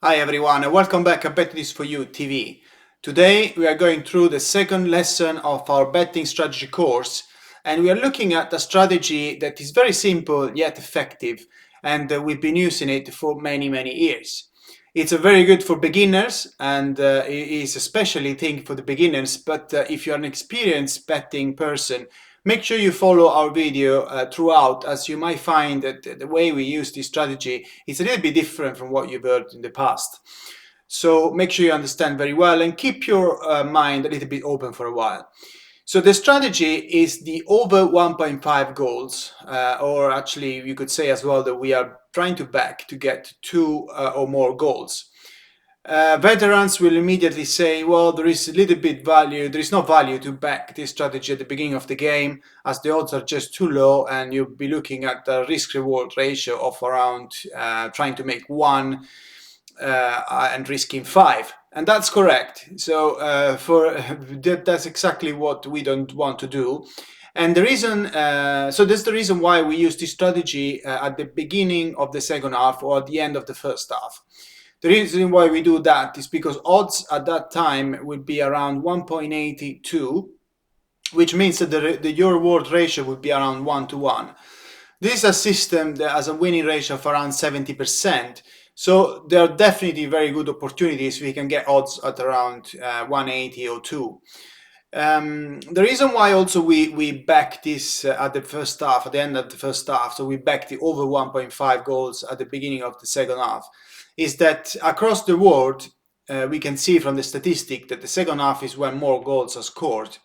Hi everyone and welcome back at Bet This For You TV. Today we are going through the second lesson of our betting strategy course, and we are looking at a strategy that is very simple yet effective, and we've been using it for many years. It's a very good for beginners, and it is especially thing for the beginners, but if you're an experienced betting person, make sure you follow our video throughout, as you might find that the way we use this strategy is a little bit different from what you've heard in the past. So make sure you understand very well and keep your mind a little bit open for a while. So the strategy is the over 1.5 goals, or actually you could say as well that we are trying to back to get two or more goals. Veterans will immediately say, well, there is a little bit value, there is no value to back this strategy at the beginning of the game, as the odds are just too low, and you'll be looking at a risk-reward ratio of around trying to make one and risking five. And that's correct. So that's exactly what we don't want to do. And the reason, so that's the reason why we use this strategy at the beginning of the second half or at the end of the first half. The reason why we do that is because odds at that time will be around 1.82, which means that your reward ratio would be around 1 to 1. This is a system that has a winning ratio of around 70%. So there are definitely very good opportunities. We can get odds at around 180 or 2. The reason why also we back this at the first half, at the end of the first half, so we back the over 1.5 goals at the beginning of the second half, is that across the world, we can see from the statistic that the second half is when more goals are scored.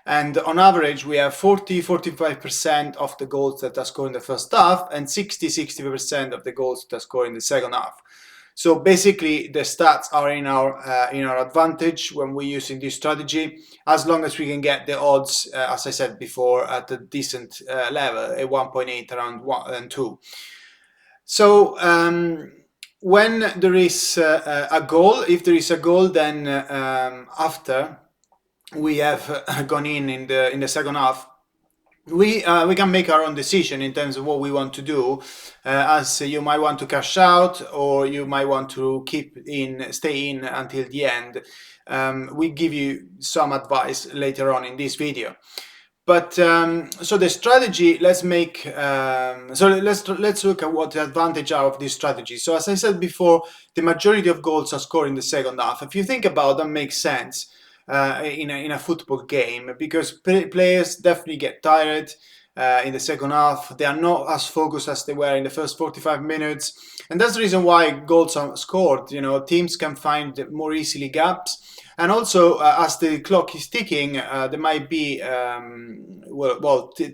And on average, we have 40-45% of the goals that are scored in the first half and 60-65% of the goals that are scored in the second half. So basically, the stats are in our advantage when we're using this strategy, as long as we can get the odds, as I said before, at a decent level, at 1.8, around 1 and 2. So when there is a goal, if there is a goal, then after we have gone in the second half, we can make our own decision in terms of what we want to do, as you might want to cash out or you might want to stay in until the end. We give you some advice later on in this video. But so the strategy, let's look at what the advantage are of this strategy. So as I said before, the majority of goals are scored in the second half. If you think about that, makes sense in a football game, because players definitely get tired in the second half. They are not as focused as they were in the first 45 minutes, and that's the reason why goals are scored. Teams can find more easily gaps. And also, as the clock is ticking, there might be,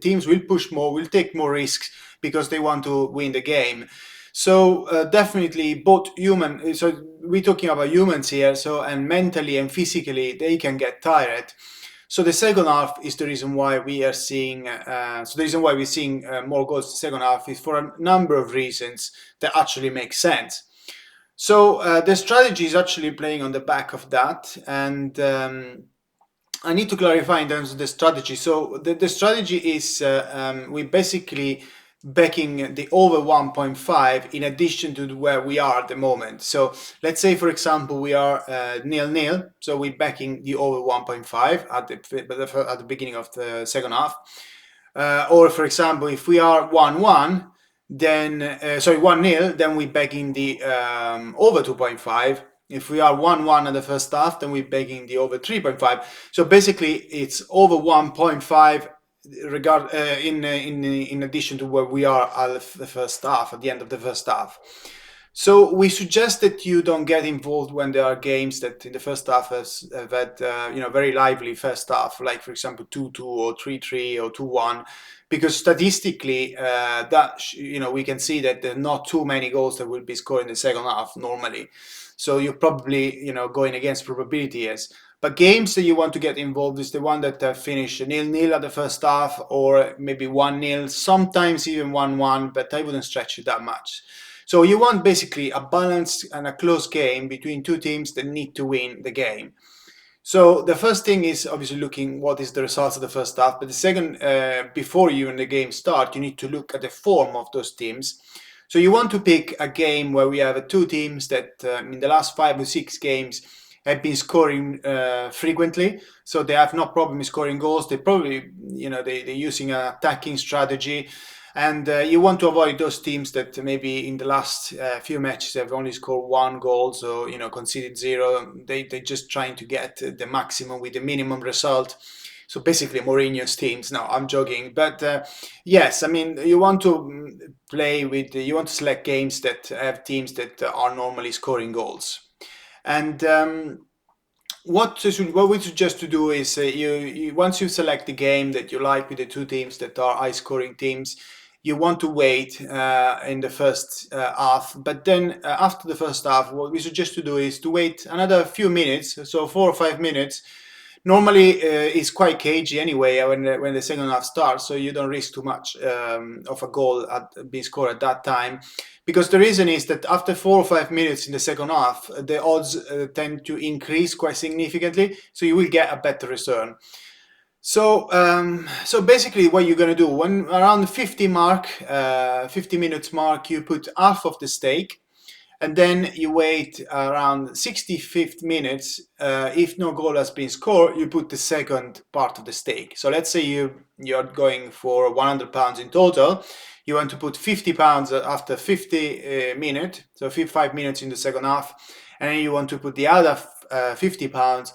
teams will push more, will take more risks because they want to win the game. So definitely both so we're talking about humans here, and mentally and physically, they can get tired. So the second half is the reason why we are seeing, the reason why we're seeing more goals in the second half is for a number of reasons that actually make sense. So the strategy is actually playing on the back of that, and I need to clarify in terms of the strategy. So the strategy is we basically backing the over 1.5 in addition to where we are at the moment. So let's say, for example, we are 0-0, so we're backing the over 1.5 at the beginning of the second half. Or for example, if we are 1-1, then 1-0, then we're backing the over 2.5. If we are 1-1 in the first half, then we're backing the over 3.5. So basically, it's over 1.5 in addition to where we are at the first half, at the end of the first half. So we suggest that you don't get involved when there are games that in the first half have had very lively first half, like for example 2-2 or 3-3 or 2-1, because statistically we can see that there are not too many goals that will be scored in the second half normally. So you're probably going against probability here. But games that you want to get involved is the one that finish 0-0 at the first half, or maybe 1-0, sometimes even 1-1, but I wouldn't stretch it that much. So you want basically a balanced and a close game between two teams that need to win the game. So the first thing is obviously looking what is the results of the first half, but the second, before you and the game start, you need to look at the form of those teams. So you want to pick a game where we have two teams that in the last 5 or 6 games have been scoring frequently, so they have no problem scoring goals. They probably, they're using an attacking strategy, and you want to avoid those teams that maybe in the last few matches have only scored 1 goal, so conceded 0. They're just trying to get the maximum with the minimum result. So basically, Mourinho's teams. No, I'm joking, but yes, I mean you want to you want to select games that have teams that are normally scoring goals, and what we suggest to do is you once you select the game that you like with the two teams that are high scoring teams, you want to wait in the first half. But then after the first half, what we suggest to do is to wait another few minutes, so 4 or 5 minutes. Normally, it's quite cagey anyway when the second half starts, so you don't risk too much of a goal being scored at that time. Because the reason is that after 4 or 5 minutes in the second half, the odds tend to increase quite significantly, so you will get a better return. So, so basically, what you're going to do when around 50 minutes mark, you put half of the stake, and then you wait around 65th minutes. If no goal has been scored, you put the second part of the stake. So let's say you're going for £100 in total. You want to put £50 after 50 minutes, so 55 minutes in the second half, and then you want to put the other £50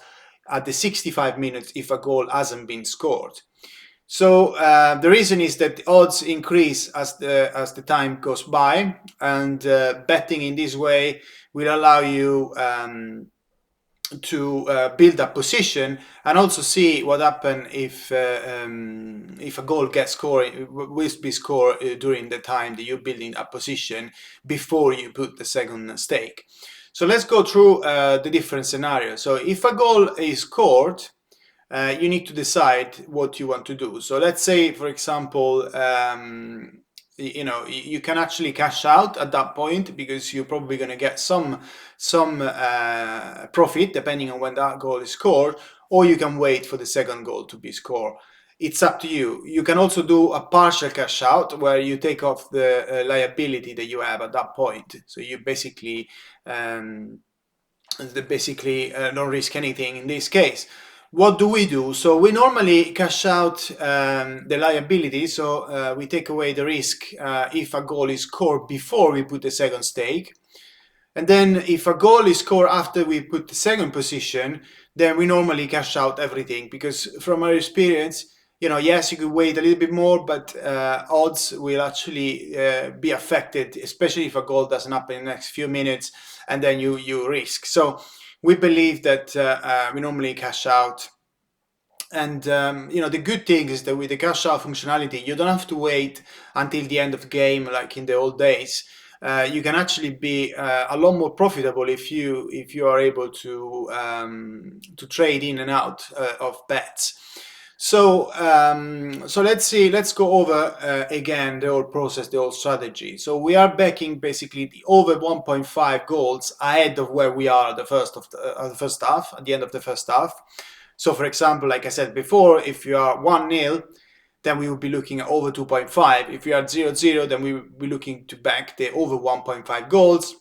at the 65 minutes if a goal hasn't been scored. So the reason is that the odds increase as the time goes by, and betting in this way will allow you to build a position and also see what happens if a goal gets scored, will be scored during the time that you're building a position before you put the second stake. So let's go through the different scenarios. So if a goal is scored, you need to decide what you want to do. So let's say, for example, you can actually cash out at that point because you're probably going to get some profit depending on when that goal is scored, or you can wait for the second goal to be scored. It's up to you. You can also do a partial cash out where you take off the liability that you have at that point. So you basically don't risk anything in this case. What do we do? So we normally cash out the liability, so we take away the risk if a goal is scored before we put the second stake. And then if a goal is scored after we put the second position, then we normally cash out everything, because from our experience, yes, you could wait a little bit more, but odds will actually be affected, especially if a goal doesn't happen in the next few minutes, and then you risk. So we believe that we normally cash out. And the good thing is that with the cash out functionality, you don't have to wait until the end of the game like in the old days. You can actually be a lot more profitable if you are able to trade in and out of bets. So let's go over again the whole process, the whole strategy. So we are backing basically the over 1.5 goals ahead of where we are at the first half, at the end of the first half. So for example, like I said before, if you are 1-0, then we will be looking at over 2.5. If we are 0-0, then we will be looking to back the over 1.5 goals.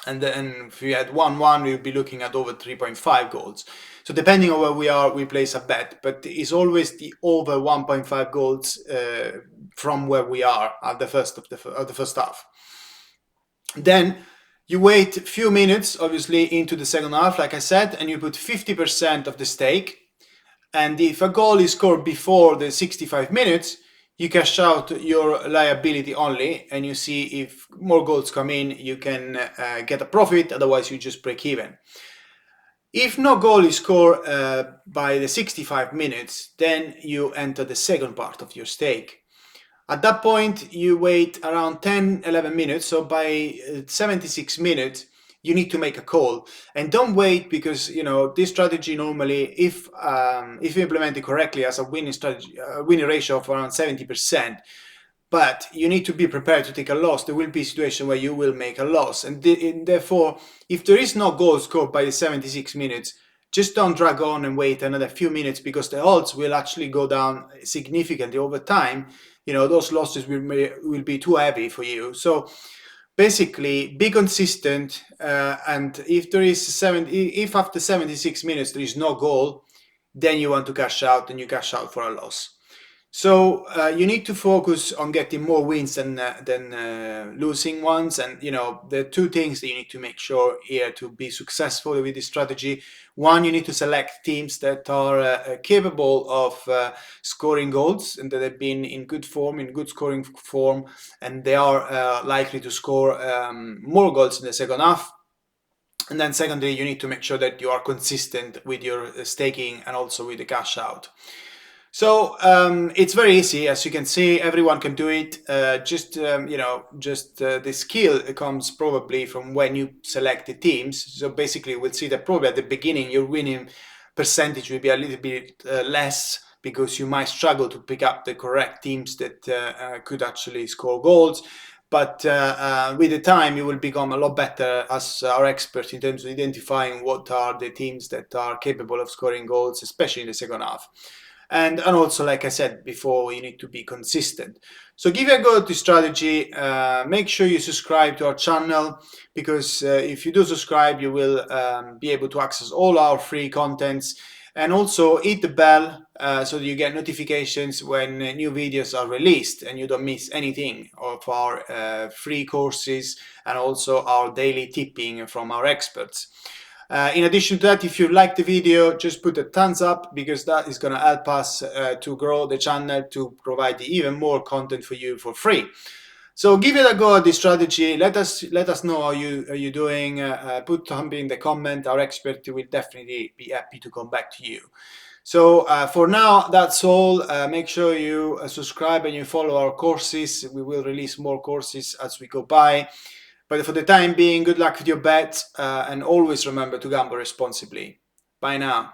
And then if we had 1-1, we will be looking at over 3.5 goals. So depending on where we are, we place a bet, but it's always the over 1.5 goals from where we are at the first half. Then you wait a few minutes, obviously, into the second half, like I said, and you put 50% of the stake. And if a goal is scored before the 65 minutes, you cash out your liability only, and you see if more goals come in, you can get a profit, otherwise you just break even. If no goal is scored by the 65 minutes, then you enter the second part of your stake. At that point, you wait around 10-11 minutes, so by 76 minutes, you need to make a call. And don't wait, because this strategy normally, if you implement it correctly, has a winning ratio of around 70%. But you need to be prepared to take a loss. There will be a situation where you will make a loss, and therefore, if there is no goal scored by the 76 minutes, just don't drag on and wait another few minutes, because the odds will actually go down significantly over time. Those losses will be too heavy for you. So basically, be consistent, and if after 76 minutes there is no goal, then you want to cash out, and you cash out for a loss. So you need to focus on getting more wins than losing ones. And there are two things that you need to make sure here to be successful with this strategy. One, you need to select teams that are capable of scoring goals, and that have been in good form, in good scoring form, and they are likely to score more goals in the second half. And then secondly, you need to make sure that you are consistent with your staking and also with the cash out. So it's very easy, as you can see. Everyone can do it. The skill comes probably from when you select the teams. So basically, we'll see that probably at the beginning your winning percentage will be a little bit less, because you might struggle to pick up the correct teams that could actually score goals. But with the time, you will become a lot better as our expert in terms of identifying what are the teams that are capable of scoring goals, especially in the second half. And also, like I said before, you need to be consistent. So give it a go at this strategy. Make sure you subscribe to our channel, because if you do subscribe, you will be able to access all our free contents. And also hit the bell so that you get notifications when new videos are released, and you don't miss anything of our free courses, and also our daily tipping from our experts. In addition to that, if you like the video, just put a thumbs up, because that is going to help us to grow the channel, to provide even more content for you for free. So give it a go at this strategy. Let us know how you doing. Put something in the comment. Our expert will definitely be happy to come back to you. So for now, that's all. Make sure you subscribe and you follow our courses. We will release more courses as we go by. But for the time being, good luck with your bets, and always remember to gamble responsibly. Bye now.